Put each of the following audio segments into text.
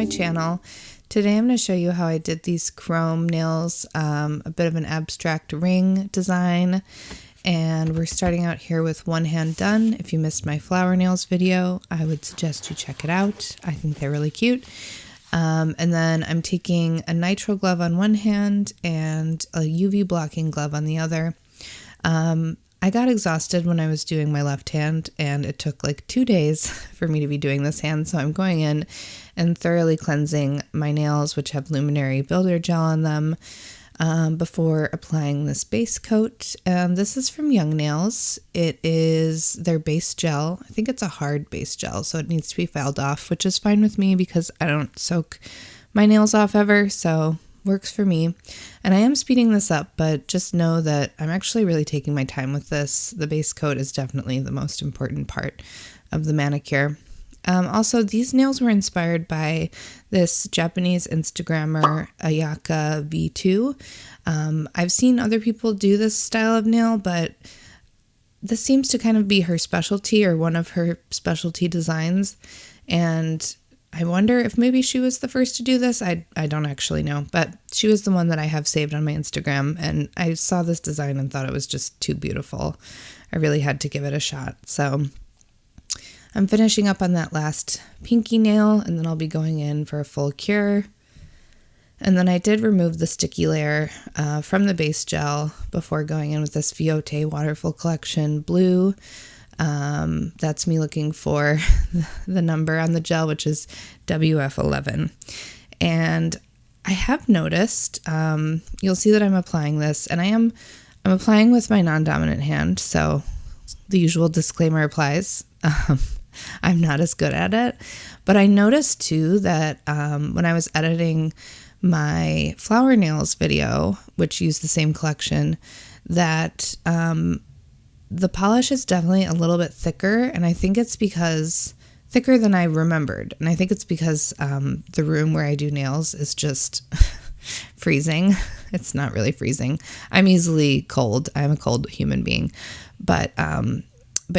my channel. Today I'm going to show you how I did these chrome nails, a bit of an abstract ring design, and we're starting out here with one hand done. If you missed my flower nails video, I would suggest you check it out. I think they're really cute. And then I'm taking a nitrile glove on one hand and a UV blocking glove on the other. I got exhausted when I was doing my left hand, and it took like 2 days for me to be doing this hand. So I'm going in and thoroughly cleansing my nails, which have luminary builder gel on them, before applying this base coat. This is from Young Nails. It is their base gel. I think it's a hard base gel, so it needs to be filed off, which is fine with me because I don't soak my nails off ever, so works for me. And I am speeding this up, but just know that I'm actually really taking my time with this. The base coat is definitely the most important part of the manicure. Also, these nails were inspired by this Japanese Instagrammer, Ayaka V2. I've seen other people do this style of nail, but this seems to kind of be her specialty, or one of her specialty designs. And I wonder if maybe she was the first to do this. I don't actually know, but she was the one that I have saved on my Instagram, and I saw this design and thought it was just too beautiful. I really had to give it a shot. So I'm finishing up on that last pinky nail, and then I'll be going in for a full cure. And then I did remove the sticky layer from the base gel before going in with this Fiote Waterful Collection Blue. That's me looking for the number on the gel, which is WF11. And I have noticed, you'll see that I'm applying this, and I'm applying with my non-dominant hand, so the usual disclaimer applies. I'm not as good at it, but I noticed too that when I was editing my flower nails video, which used the same collection, that the polish is definitely a little bit thicker, and I think it's because thicker than I remembered. And I think it's because the room where I do nails is just freezing. It's not really freezing. I'm easily cold. I'm a cold human being, but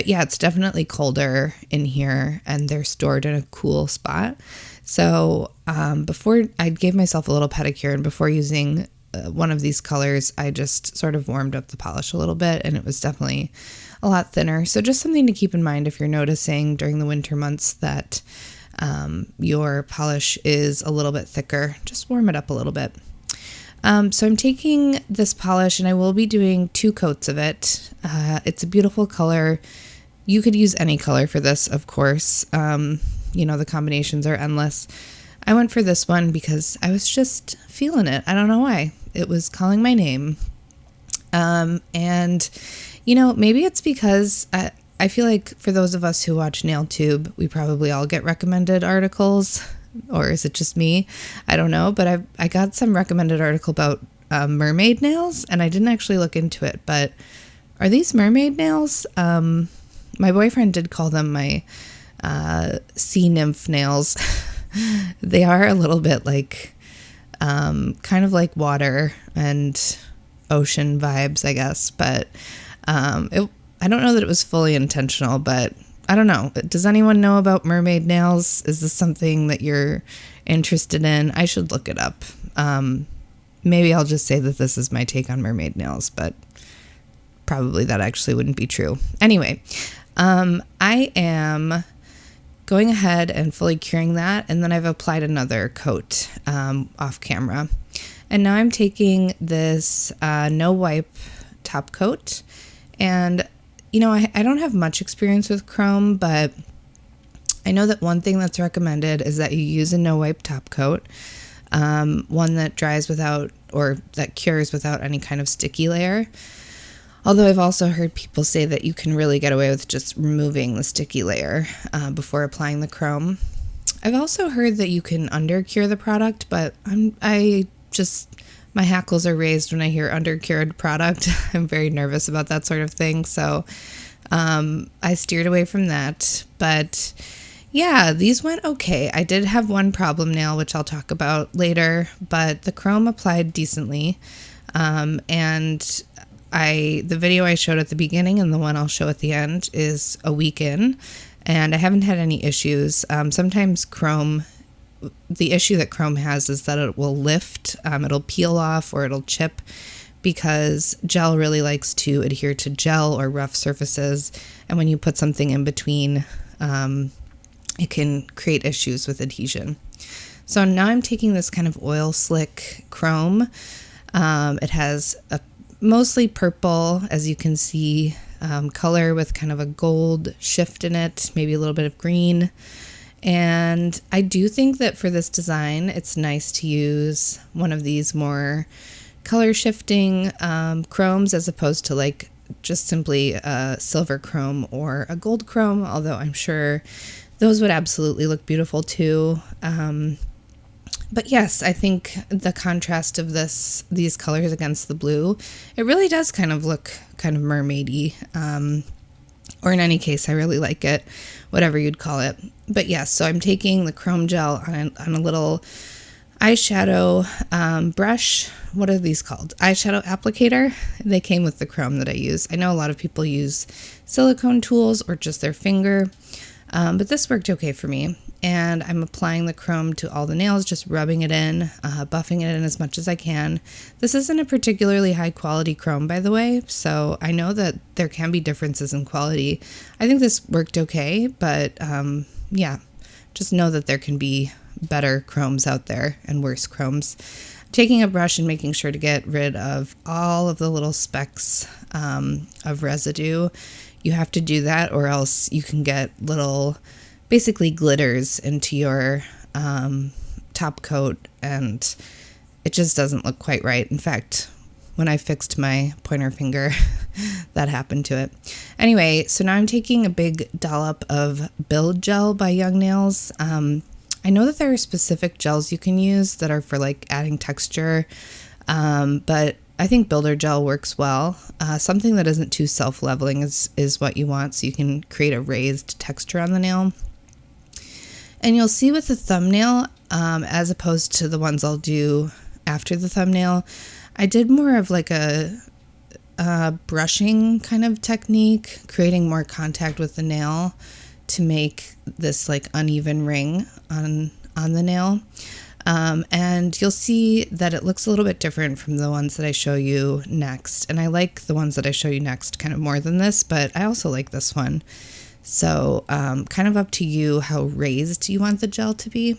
yeah, it's definitely colder in here, and they're stored in a cool spot. So before I gave myself a little pedicure, and before using one of these colors, I just sort of warmed up the polish a little bit, and it was definitely a lot thinner. So just something to keep in mind if you're noticing during the winter months that your polish is a little bit thicker. Just warm it up a little bit. So I'm taking this polish, and I will be doing 2 coats of it. It's a beautiful color. You could use any color for this, of course. The combinations are endless. I went for this one because I was just feeling it. I don't know why. It was calling my name. Maybe it's because I feel like for those of us who watch NailTube, we probably all get recommended articles. Or is it just me? I don't know. But I got some recommended article about mermaid nails, and I didn't actually look into it. But are these mermaid nails? My boyfriend did call them my sea nymph nails. They are a little bit like, kind of like water and ocean vibes, I guess. But I don't know that it was fully intentional, but I don't know. Does anyone know about mermaid nails? Is this something that you're interested in? I should look it up. Maybe I'll just say that this is my take on mermaid nails, but probably that actually wouldn't be true. Anyway, I am going ahead and fully curing that, and then I've applied another coat off camera. And now I'm taking this no wipe top coat, and I don't have much experience with chrome, but I know that one thing that's recommended is that you use a no wipe top coat, one that dries without, or that cures without any kind of sticky layer. Although I've also heard people say that you can really get away with just removing the sticky layer before applying the chrome. I've also heard that you can under-cure the product, but my hackles are raised when I hear under-cured product. I'm very nervous about that sort of thing, so I steered away from that. But yeah, these went okay. I did have one problem nail, which I'll talk about later, but the chrome applied decently, and the video I showed at the beginning and the one I'll show at the end is a week in, and I haven't had any issues. Sometimes chrome the issue that chrome has is that it will lift, it'll peel off or it'll chip, because gel really likes to adhere to gel or rough surfaces, and when you put something in between, it can create issues with adhesion. So now I'm taking this kind of oil slick chrome. It has a mostly purple, as you can see, color with kind of a gold shift in it, maybe a little bit of green. And I do think that for this design, it's nice to use one of these more color shifting chromes as opposed to like just simply a silver chrome or a gold chrome, although I'm sure those would absolutely look beautiful too. But yes, I think the contrast of these colors against the blue, it really does kind of look kind of mermaidy. Or in any case, I really like it, whatever you'd call it. But yes, so I'm taking the chrome gel on a little eyeshadow brush. What are these called? Eyeshadow applicator. They came with the chrome that I use. I know a lot of people use silicone tools or just their finger, but this worked okay for me. And I'm applying the chrome to all the nails, just rubbing it in, buffing it in as much as I can. This isn't a particularly high quality chrome, by the way, so I know that there can be differences in quality. I think this worked okay, but yeah, just know that there can be better chromes out there and worse chromes. Taking a brush and making sure to get rid of all of the little specks of residue. You have to do that, or else you can get little basically glitters into your top coat, and it just doesn't look quite right. In fact, when I fixed my pointer finger, that happened to it. Anyway, so now I'm taking a big dollop of Build Gel by Young Nails. I know that there are specific gels you can use that are for like adding texture, but I think Builder Gel works well. Something that isn't too self-leveling is what you want, so you can create a raised texture on the nail. And you'll see with the thumbnail, as opposed to the ones I'll do after the thumbnail, I did more of like a brushing kind of technique, creating more contact with the nail to make this like uneven ring on the nail. And you'll see that it looks a little bit different from the ones that I show you next. And I like the ones that I show you next kind of more than this, but I also like this one. So kind of up to you how raised you want the gel to be.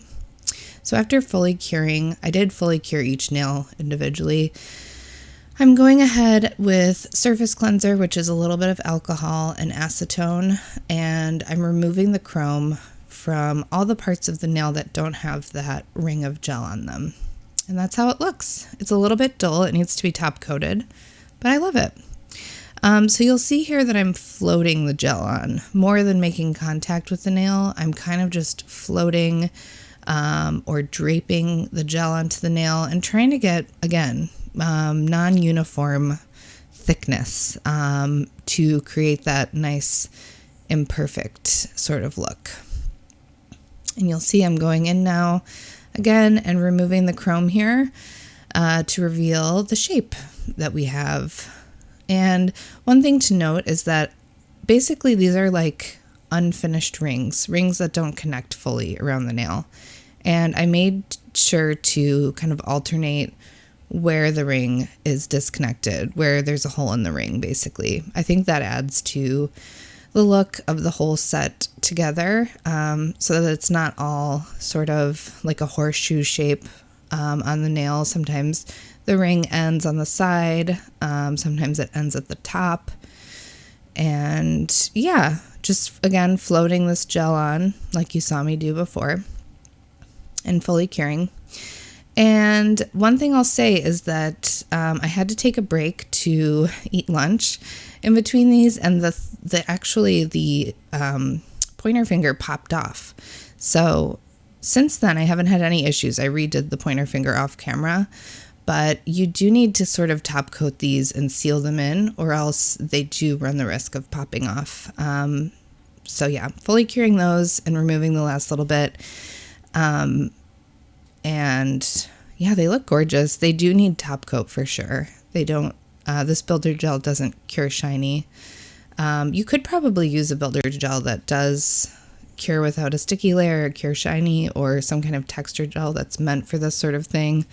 So after fully curing, I did fully cure each nail individually. I'm going ahead with surface cleanser, which is a little bit of alcohol and acetone, and I'm removing the chrome from all the parts of the nail that don't have that ring of gel on them. And that's how it looks. It's a little bit dull. It needs to be top coated, but I love it. So you'll see here that I'm floating the gel on more than making contact with the nail. I'm kind of just floating or draping the gel onto the nail and trying to get, again, non-uniform thickness to create that nice imperfect sort of look. And you'll see I'm going in now again and removing the chrome here to reveal the shape that we have. And one thing to note is that basically these are like unfinished rings that don't connect fully around the nail. And I made sure to kind of alternate where the ring is disconnected, where there's a hole in the ring, basically. I think that adds to the look of the whole set together, so that it's not all sort of like a horseshoe shape on the nail. Sometimes the ring ends on the side, sometimes it ends at the top. And yeah, just again, floating this gel on like you saw me do before and fully curing. And one thing I'll say is that I had to take a break to eat lunch in between these, and the pointer finger popped off. So since then, I haven't had any issues. I redid the pointer finger off camera, but you do need to sort of top coat these and seal them in, or else they do run the risk of popping off. So yeah, fully curing those and removing the last little bit. And yeah, they look gorgeous. They do need top coat for sure. They don't, this builder gel doesn't cure shiny. You could probably use a builder gel that does cure without a sticky layer, a cure shiny, or some kind of texture gel that's meant for this sort of thing.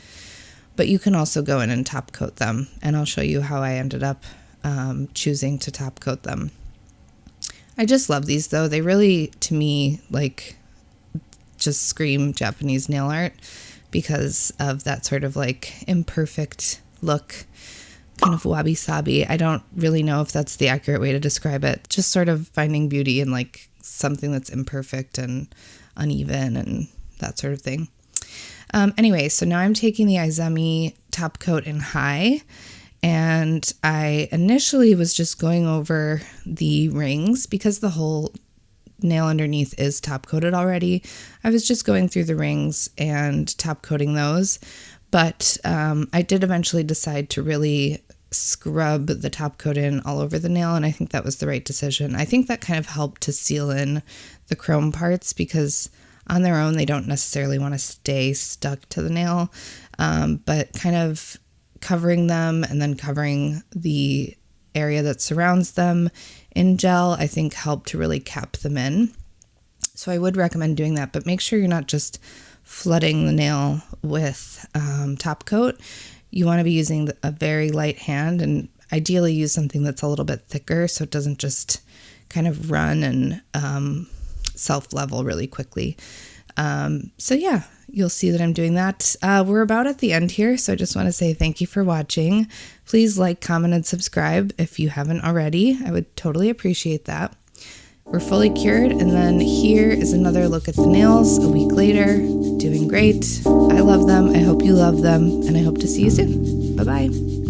But you can also go in and top coat them, and I'll show you how I ended up choosing to top coat them. I just love these though. They really, to me, like just scream Japanese nail art because of that sort of like imperfect look, kind of wabi-sabi. I don't really know if that's the accurate way to describe it. Just sort of finding beauty in like something that's imperfect and uneven and that sort of thing. Anyway, so now I'm taking the Izumi top coat in high, and I initially was just going over the rings because the whole nail underneath is top coated already. I was just going through the rings and top coating those, but I did eventually decide to really scrub the top coat in all over the nail, and I think that was the right decision. I think that kind of helped to seal in the chrome parts because on their own they don't necessarily want to stay stuck to the nail, but kind of covering them and then covering the area that surrounds them in gel, I think helped to really cap them in. So I would recommend doing that, but make sure you're not just flooding the nail with top coat. You want to be using a very light hand, and ideally use something that's a little bit thicker so it doesn't just kind of run and self-level really quickly. So yeah, you'll see that I'm doing that. We're about at the end here, so I just want to say thank you for watching. Please like, comment, and subscribe if you haven't already. I would totally appreciate that. We're fully cured, and then here is another look at the nails a week later. Doing great. I love them. I hope you love them, and I hope to see you soon. Bye-bye.